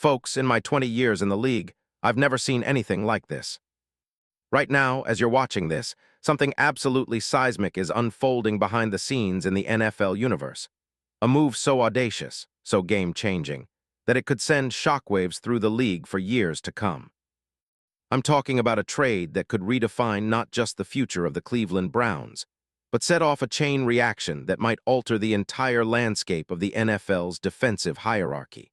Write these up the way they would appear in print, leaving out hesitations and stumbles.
Folks, in my 20 years in the league, I've never seen anything like this. Right now, as you're watching this, something absolutely seismic is unfolding behind the scenes in the NFL universe. A move so audacious, so game-changing, that it could send shockwaves through the league for years to come. I'm talking about a trade that could redefine not just the future of the Cleveland Browns, but set off a chain reaction that might alter the entire landscape of the NFL's defensive hierarchy.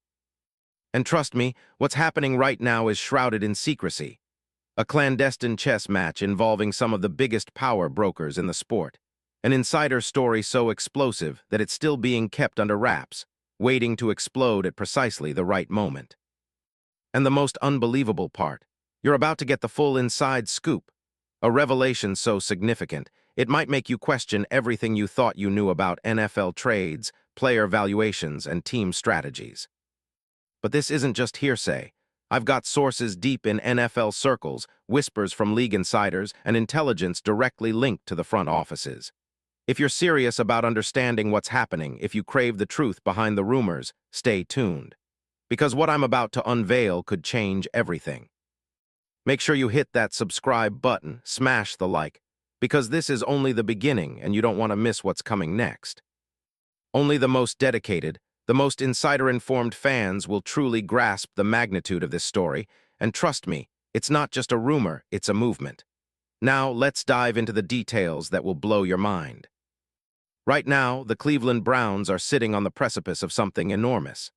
And trust me, what's happening right now is shrouded in secrecy. A clandestine chess match involving some of the biggest power brokers in the sport. An insider story so explosive that it's still being kept under wraps, waiting to explode at precisely the right moment. And the most unbelievable part, you're about to get the full inside scoop. A revelation so significant, it might make you question everything you thought you knew about NFL trades, player valuations, and team strategies. But this isn't just hearsay. I've got sources deep in NFL circles, whispers from league insiders, and intelligence directly linked to the front offices. If you're serious about understanding what's happening, if you crave the truth behind the rumors, stay tuned. Because what I'm about to unveil could change everything. Make sure you hit that subscribe button, smash the like, because this is only the beginning and you don't want to miss what's coming next. Only the most dedicated, the most insider-informed fans will truly grasp the magnitude of this story, and trust me, it's not just a rumor, it's a movement. Now, let's dive into the details that will blow your mind. Right now, the Cleveland Browns are sitting on the precipice of something enormous.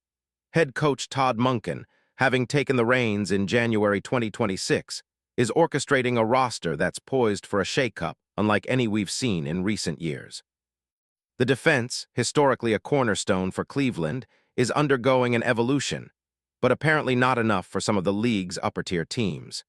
Head coach Todd Monken, having taken the reins in January 2026, is orchestrating a roster that's poised for a shakeup unlike any we've seen in recent years. The defense, historically a cornerstone for Cleveland, is undergoing an evolution, but apparently not enough for some of the league's upper-tier teams.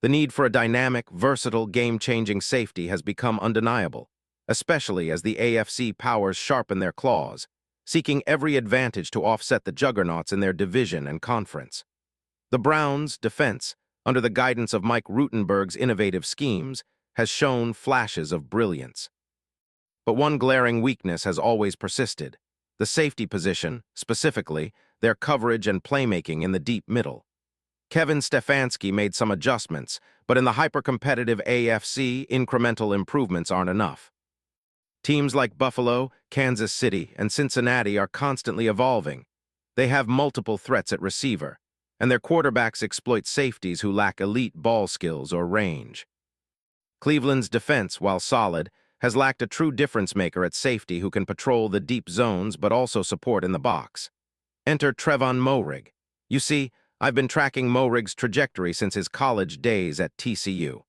The need for a dynamic, versatile, game-changing safety has become undeniable, especially as the AFC powers sharpen their claws, seeking every advantage to offset the juggernauts in their division and conference. The Browns' defense, under the guidance of Mike Rutenberg's innovative schemes, has shown flashes of brilliance. But one glaring weakness has always persisted: the safety position, specifically, their coverage and playmaking in the deep middle. Kevin Stefanski made some adjustments, but in the hyper-competitive AFC, incremental improvements aren't enough. Teams like Buffalo, Kansas City, and Cincinnati are constantly evolving. They have multiple threats at receiver, and their quarterbacks exploit safeties who lack elite ball skills or range. Cleveland's defense, while solid, has lacked a true difference-maker at safety who can patrol the deep zones but also support in the box. Enter Trevon Moehrig. You see, I've been tracking Moehrig's trajectory since his college days at TCU.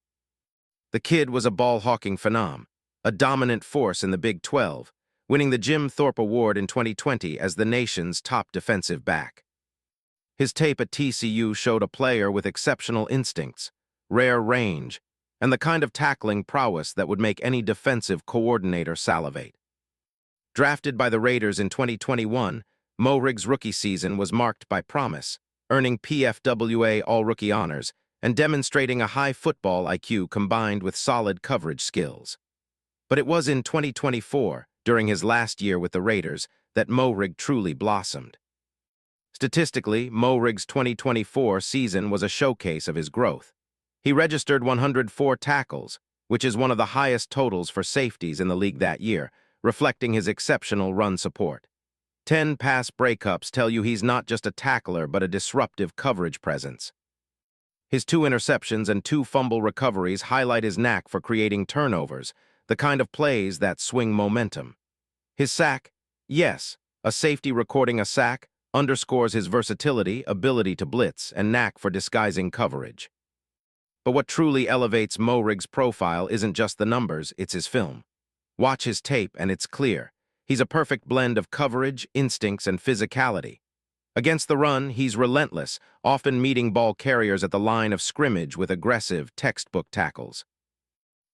The kid was a ball-hawking phenom, a dominant force in the Big 12, winning the Jim Thorpe Award in 2020 as the nation's top defensive back. His tape at TCU showed a player with exceptional instincts, rare range, and the kind of tackling prowess that would make any defensive coordinator salivate. Drafted by the Raiders in 2021, Moehrig's rookie season was marked by promise, earning PFWA All-Rookie honors and demonstrating a high football IQ combined with solid coverage skills. But it was in 2024, during his last year with the Raiders, that Moehrig truly blossomed. Statistically, Moehrig's 2024 season was a showcase of his growth. He registered 104 tackles, which is one of the highest totals for safeties in the league that year, reflecting his exceptional run support. 10 pass breakups tell you he's not just a tackler but a disruptive coverage presence. His 2 interceptions and 2 fumble recoveries highlight his knack for creating turnovers, the kind of plays that swing momentum. His sack, yes, a safety recording a sack, underscores his versatility, ability to blitz, and knack for disguising coverage. But what truly elevates Moehrig's profile isn't just the numbers, it's his film. Watch his tape and it's clear. He's a perfect blend of coverage, instincts, and physicality. Against the run, he's relentless, often meeting ball carriers at the line of scrimmage with aggressive, textbook tackles.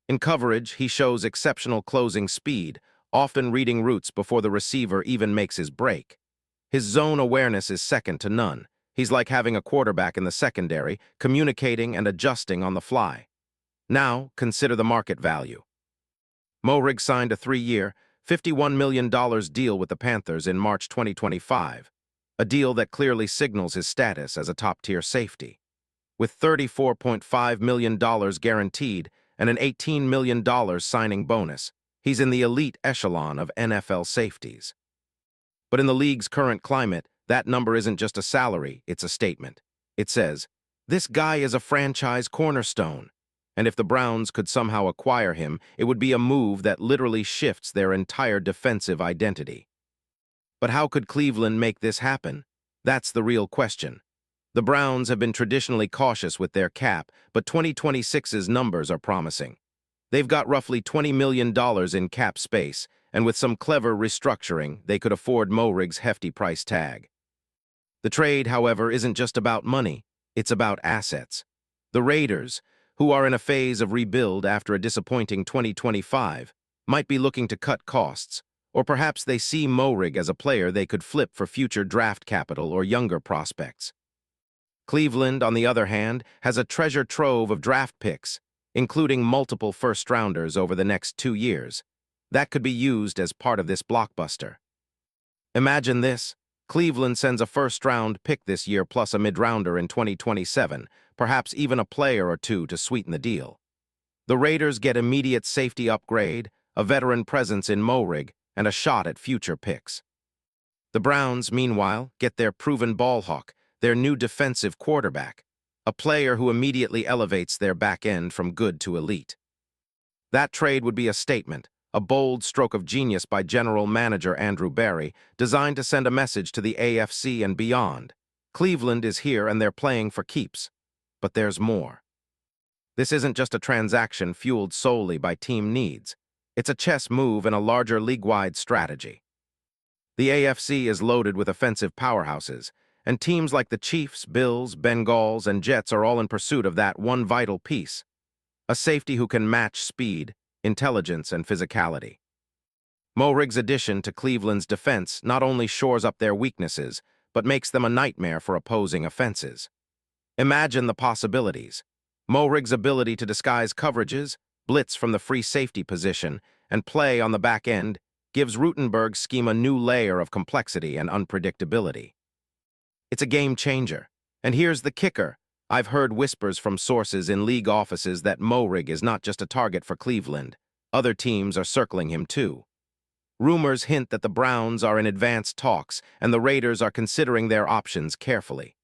In coverage, he shows exceptional closing speed, often reading routes before the receiver even makes his break. His zone awareness is second to none. He's like having a quarterback in the secondary, communicating and adjusting on the fly. Now, consider the market value. Moehrig signed a 3-year, $51 million deal with the Panthers in March 2025. a deal that clearly signals his status as a top-tier safety. With $34.5 million guaranteed and an $18 million signing bonus, he's in the elite echelon of NFL safeties. But in the league's current climate, that number isn't just a salary, it's a statement. It says, "This guy is a franchise cornerstone." And if the Browns could somehow acquire him, it would be a move that literally shifts their entire defensive identity. But how could Cleveland make this happen? That's the real question. The Browns have been traditionally cautious with their cap, but 2026's numbers are promising. They've got roughly $20 million in cap space, and with some clever restructuring, they could afford Mohrig's hefty price tag. The trade, however, isn't just about money, it's about assets. The Raiders, who are in a phase of rebuild after a disappointing 2025, might be looking to cut costs, or perhaps they see Mohrig as a player they could flip for future draft capital or younger prospects. Cleveland, on the other hand, has a treasure trove of draft picks, including multiple first-rounders over the next 2 years, that could be used as part of this blockbuster. Imagine this. Cleveland sends a first-round pick this year plus a mid-rounder in 2027, perhaps even a player or two to sweeten the deal. The Raiders get immediate safety upgrade, a veteran presence in Mohrig, and a shot at future picks. The Browns, meanwhile, get their proven ball hawk, their new defensive quarterback, a player who immediately elevates their back end from good to elite. That trade would be a statement, a bold stroke of genius by General Manager Andrew Berry, designed to send a message to the AFC and beyond. Cleveland is here and they're playing for keeps. But there's more. This isn't just a transaction fueled solely by team needs. It's a chess move in a larger league-wide strategy. The AFC is loaded with offensive powerhouses, and teams like the Chiefs, Bills, Bengals, and Jets are all in pursuit of that one vital piece, a safety who can match speed, intelligence, and physicality. Mohrig's addition to Cleveland's defense not only shores up their weaknesses, but makes them a nightmare for opposing offenses. Imagine the possibilities. Mohrig's ability to disguise coverages, blitz from the free safety position, and play on the back end gives Rutenberg's scheme a new layer of complexity and unpredictability. It's a game changer. And here's the kicker. I've heard whispers from sources in league offices that Mohrig is not just a target for Cleveland. Other teams are circling him too. Rumors hint that the Browns are in advanced talks and the Raiders are considering their options carefully.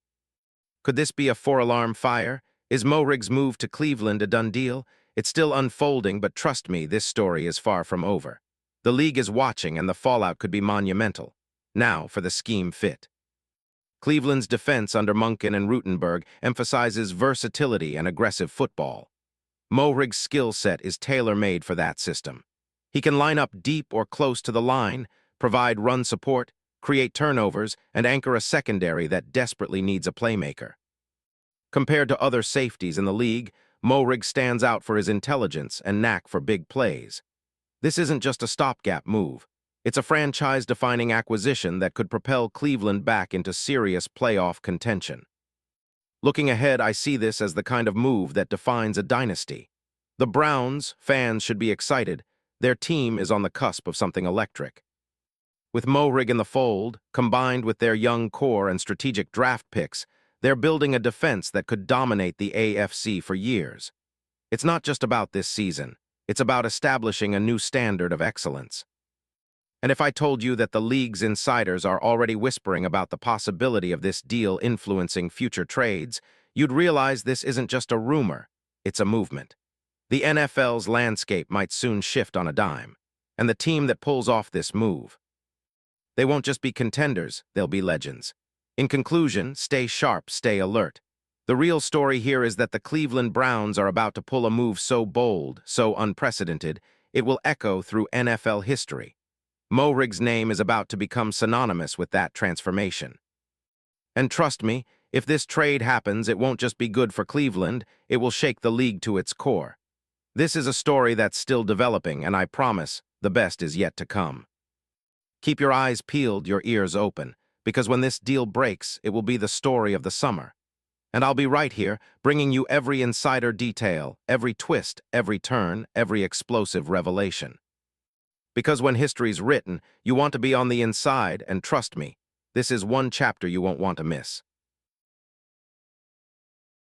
Could this be a four-alarm fire? Is Mohrig's move to Cleveland a done deal? It's still unfolding, but trust me, this story is far from over. The league is watching and the fallout could be monumental. Now for the scheme fit. Cleveland's defense under Munkin and Rutenberg emphasizes versatility and aggressive football. Mohrig's skill set is tailor-made for that system. He can line up deep or close to the line, provide run support, create turnovers, and anchor a secondary that desperately needs a playmaker. Compared to other safeties in the league, Mohrig stands out for his intelligence and knack for big plays. This isn't just a stopgap move. It's a franchise-defining acquisition that could propel Cleveland back into serious playoff contention. Looking ahead, I see this as the kind of move that defines a dynasty. The Browns, fans should be excited. Their team is on the cusp of something electric. With Mohrig in the fold, combined with their young core and strategic draft picks, they're building a defense that could dominate the AFC for years. It's not just about this season. It's about establishing a new standard of excellence. And if I told you that the league's insiders are already whispering about the possibility of this deal influencing future trades, you'd realize this isn't just a rumor, it's a movement. The NFL's landscape might soon shift on a dime, and the team that pulls off this move, they won't just be contenders, they'll be legends. In conclusion, stay sharp, stay alert. The real story here is that the Cleveland Browns are about to pull a move so bold, so unprecedented, it will echo through NFL history. Mohrig's name is about to become synonymous with that transformation. And trust me, if this trade happens, it won't just be good for Cleveland, it will shake the league to its core. This is a story that's still developing, and I promise, the best is yet to come. Keep your eyes peeled, your ears open, because when this deal breaks, it will be the story of the summer. And I'll be right here, bringing you every insider detail, every twist, every turn, every explosive revelation. Because when history's written, you want to be on the inside, and trust me, This is one chapter you won't want to miss.